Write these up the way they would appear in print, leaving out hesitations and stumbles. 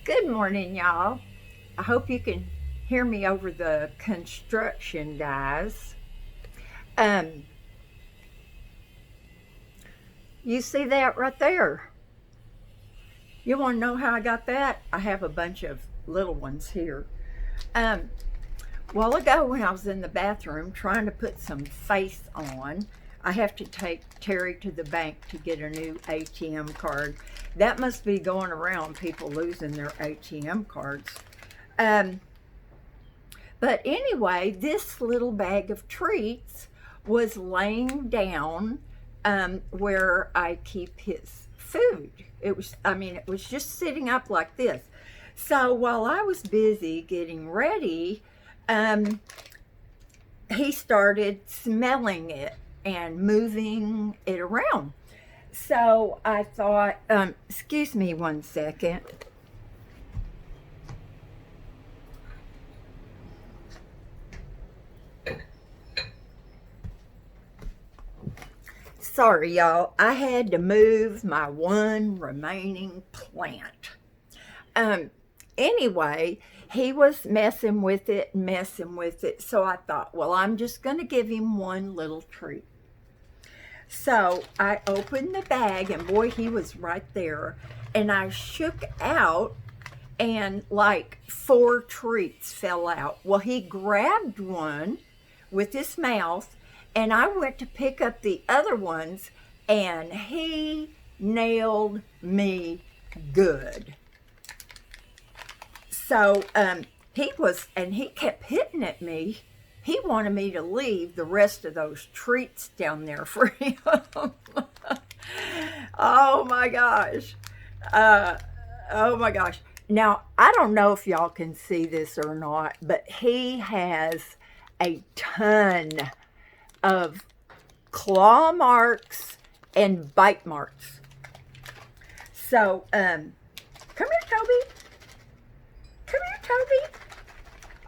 Good morning, y'all. I hope you can hear me over the construction, guys. Um, you see that right there? You want to know how I got that? I have a bunch of little ones here. Um, a while ago, when I was in the bathroom trying to put some face on, I have to take Terry to the bank to get a new ATM card. That must be going around, people losing their ATM cards. Um, But anyway, this little bag of treats was laying down where I keep his food. It was just sitting up like this. So while I was busy getting ready, um, he started smelling it and moving it around. So I thought, excuse me one second. Sorry, y'all. I had to move my one remaining plant. Um, anyway, he was messing with it. So I thought, well, I'm just going to give him one little treat. So I opened the bag, and boy, he was right there. And I shook out, and like four treats fell out. Well, he grabbed one with his mouth, and I went to pick up the other ones, and he nailed me good. So he kept hitting at me. He wanted me to leave the rest of those treats down there for him. Oh my gosh. Uh, oh my gosh. Now, I don't know if y'all can see this or not, but he has a ton of claw marks and bite marks. So, come here, Toby. Come here, Toby.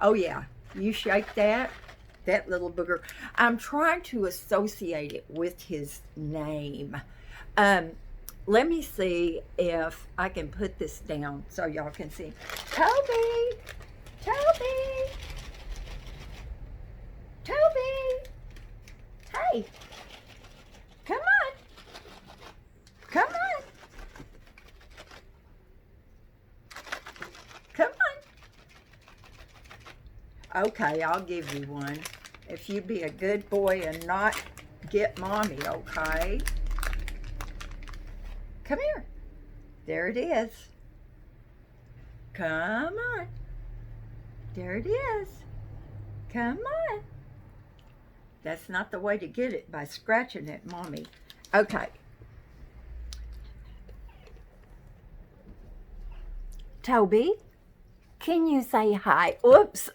Oh, yeah. You shake that little booger. I'm trying to associate it with his name. Um, Let me see if I can put this down so y'all can see. Toby! Toby! Toby! Hey! Come on! Come on! Come on! Okay, I'll give you one. If you be a good boy and not get mommy, okay? Come here. There it is. Come on. There it is. Come on. That's not the way to get it, by scratching it, mommy. Okay. Toby, can you say hi? Oops.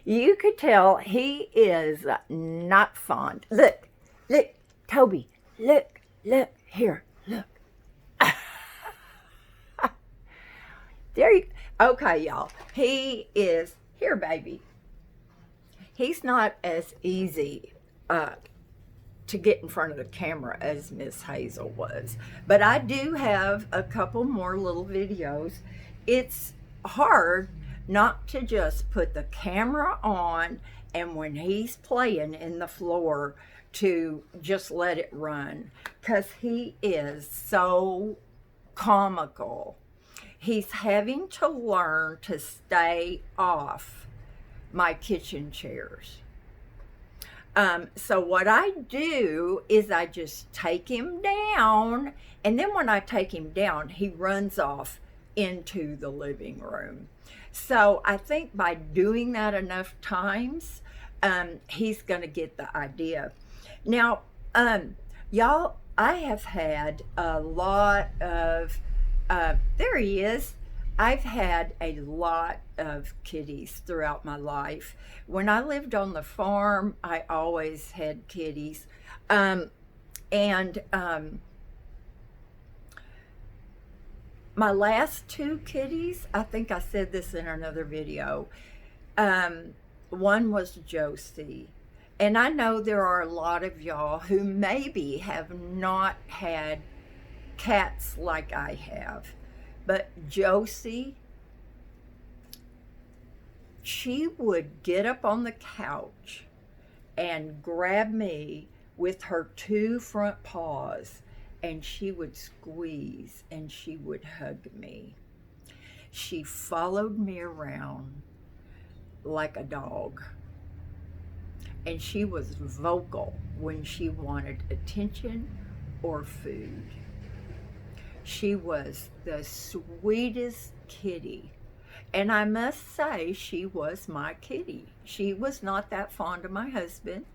You could tell he is not fond. Look, Toby, look, here, look. There you, okay, y'all. He is, here, baby. He's not as easy to get in front of the camera as Miss Hazel was. But I do have a couple more little videos. It's hard not to just put the camera on and when he's playing in the floor to just let it run, because he is so comical. He's having to learn to stay off my kitchen chairs. So what I do is I just take him down, and then when I take him down, he runs off into the living room. So I think by doing that enough times, he's going to get the idea. Now, y'all, I have had a lot of, there he is. I've had a lot of kitties throughout my life. When I lived on the farm, I always had kitties. And my last two kitties, I think I said this in another video. One was Josie. And I know there are a lot of y'all who maybe have not had cats like I have. But Josie, she would get up on the couch and grab me with her two front paws, and she would squeeze and she would hug me. She followed me around like a dog, and she was vocal when she wanted attention or food. She was the sweetest kitty. And I must say, she was my kitty. She was not that fond of my husband,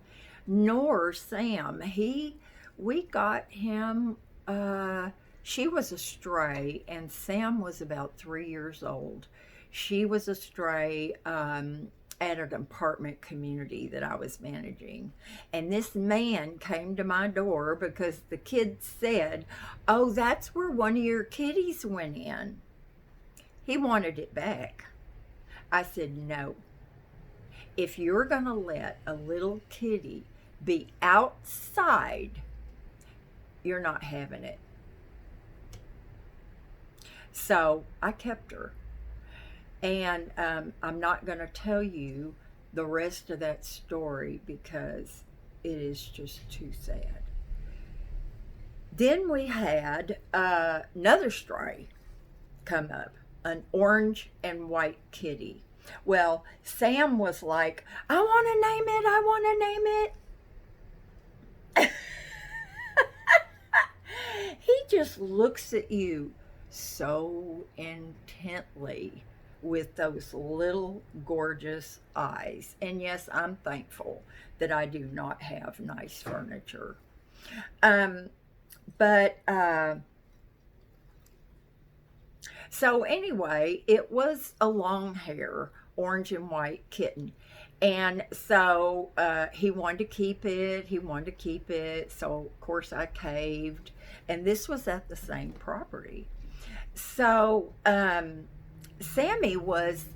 nor Sam. We got him, she was a stray, and Sam was about 3 years old. She was a stray at an apartment community that I was managing. And this man came to my door because the kids said, "Oh, that's where one of your kitties went in." He wanted it back. I said, "No. If you're going to let a little kitty be outside, you're not having it." So I kept her. And I'm not going to tell you the rest of that story because it is just too sad. Then we had another stray come up, an orange and white kitty. Well, Sam was like, "I want to name it, I want to name it." He just looks at you so intently with those little gorgeous eyes. And yes, I'm thankful that I do not have nice furniture. So anyway, it was a long hair, orange and white kitten. And so he wanted to keep it. So, of course, I caved. And this was at the same property. So Sammy was,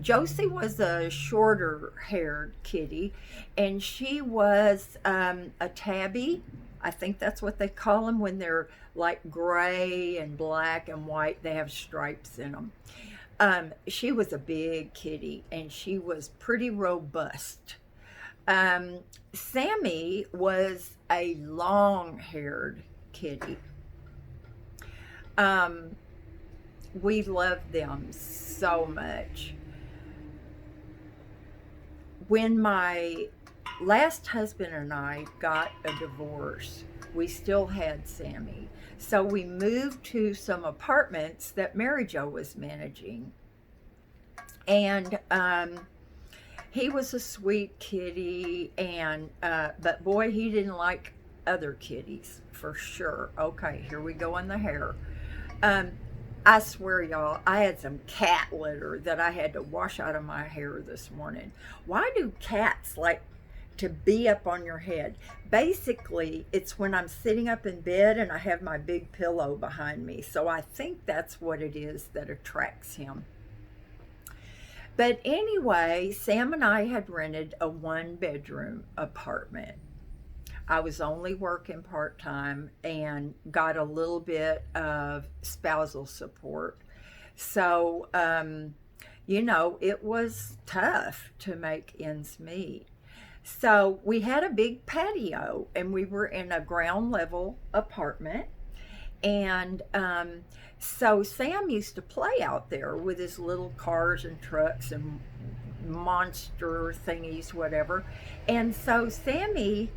Josie was a shorter haired kitty. And she was a tabby. I think that's what they call them when they're like gray and black and white. They have stripes in them. She was a big kitty, and she was pretty robust. Sammy was a long-haired kitty. We loved them so much. When my last husband and I got a divorce, we still had Sammy. So we moved to some apartments that Mary Jo was managing. And he was a sweet kitty, and but boy, he didn't like other kitties, for sure. Okay, here we go on the hair. I swear, y'all, I had some cat litter that I had to wash out of my hair this morning. Why do cats like to be up on your head? Basically, it's when I'm sitting up in bed and I have my big pillow behind me. So I think that's what it is that attracts him. But anyway, Sam and I had rented a 1-bedroom apartment. I was only working part-time and got a little bit of spousal support. So, it was tough to make ends meet. So we had a big patio, and we were in a ground level apartment. And so Sam used to play out there with his little cars and trucks and monster thingies, whatever. And so Sammy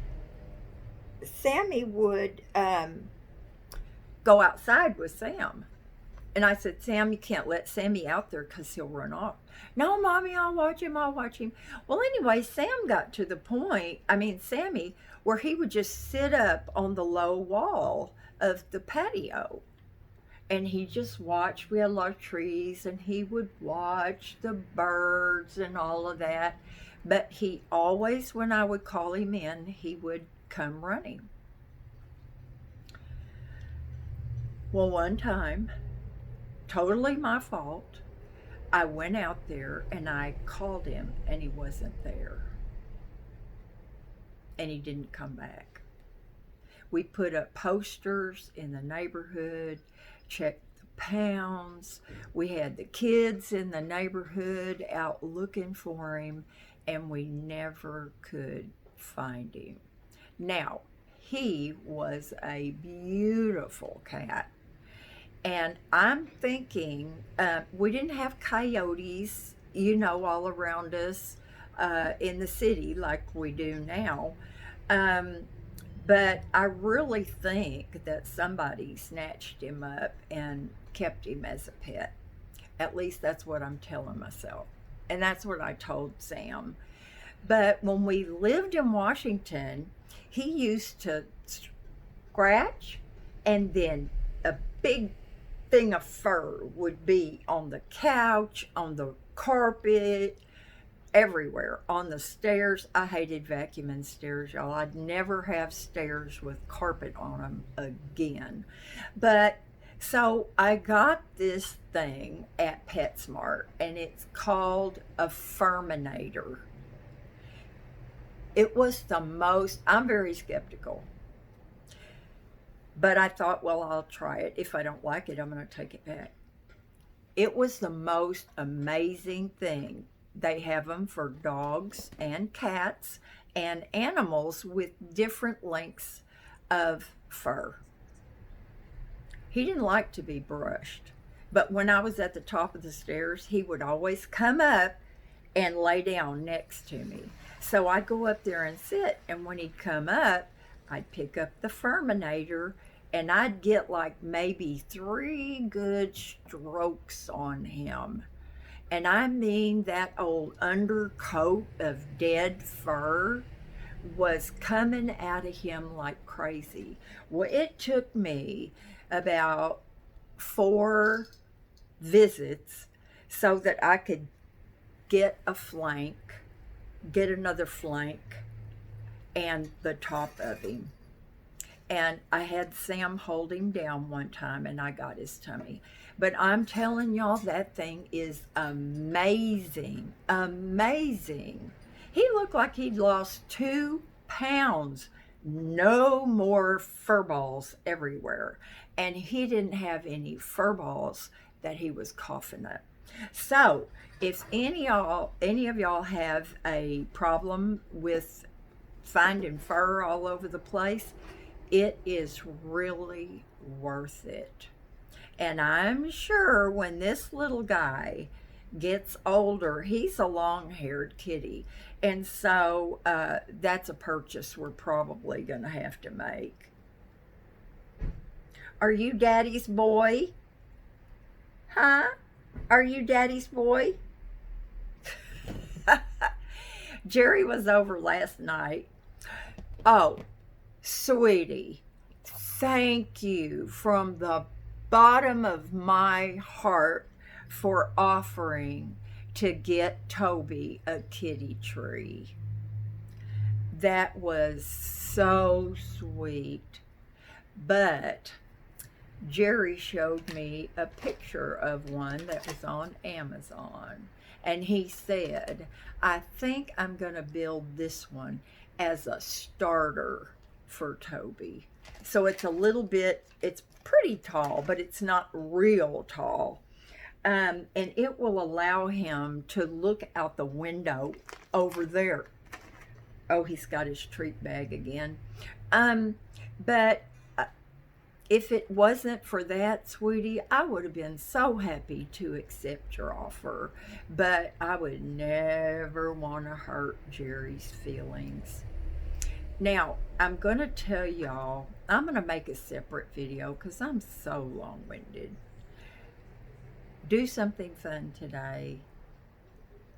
would go outside with Sam. And I said, "Sam, you can't let Sammy out there because he'll run off." "No, Mommy, I'll watch him. Well, anyway, Sammy, where he would just sit up on the low wall of the patio. And he just watched. We had a lot of trees, and he would watch the birds and all of that. But he always, when I would call him in, he would come running. Well, one time, totally my fault, I went out there and I called him, and he wasn't there. And he didn't come back. We put up posters in the neighborhood, checked the pounds. We had the kids in the neighborhood out looking for him, and we never could find him. Now, he was a beautiful cat. And I'm thinking, we didn't have coyotes, all around us in the city like we do now. Um, but I really think that somebody snatched him up and kept him as a pet. At least that's what I'm telling myself. And that's what I told Sam. But when we lived in Washington, he used to scratch, and then a big thing of fur would be on the couch, on the carpet, everywhere, on the stairs. I hated vacuuming stairs, y'all. I'd never have stairs with carpet on them again. But so I got this thing at PetSmart, and it's called a Furminator. It was the most, I'm very skeptical, but I thought, well, I'll try it. If I don't like it, I'm going to take it back. It was the most amazing thing. They have them for dogs and cats and animals with different lengths of fur. He didn't like to be brushed, but when I was at the top of the stairs, he would always come up and lay down next to me. So I'd go up there and sit, and when he'd come up, I'd pick up the Furminator, and I'd get like maybe 3 good strokes on him. And I mean, that old undercoat of dead fur was coming out of him like crazy. Well, it took me about 4 visits so that I could get a flank, get another flank, and the top of him. And I had Sam hold him down one time, and I got his tummy. But I'm telling y'all, that thing is amazing. Amazing. He looked like he'd lost 2 pounds. No more fur balls everywhere. And he didn't have any fur balls that he was coughing up. So, if any of y'all have a problem with finding fur all over the place, it is really worth it. And I'm sure when this little guy gets older, he's a long-haired kitty. And so that's a purchase we're probably going to have to make. Are you Daddy's boy? Huh? Are you Daddy's boy? Jerry was over last night. Oh, sweetie, thank you from the bottom of my heart for offering to get Toby a kitty tree. That was so sweet. But Jerry showed me a picture of one that was on Amazon, and he said, I think I'm going to build this one as a starter for Toby. So it's a little bit, it's pretty tall, but it's not real tall. And it will allow him to look out the window over there. Oh, he's got his treat bag again. But if it wasn't for that, sweetie, I would have been so happy to accept your offer. But I would never want to hurt Jerry's feelings. Now, I'm going to tell y'all, I'm going to make a separate video because I'm so long-winded. Do something fun today,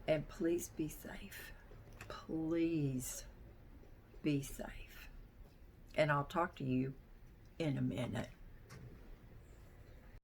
and please be safe. Please be safe. And I'll talk to you in a minute.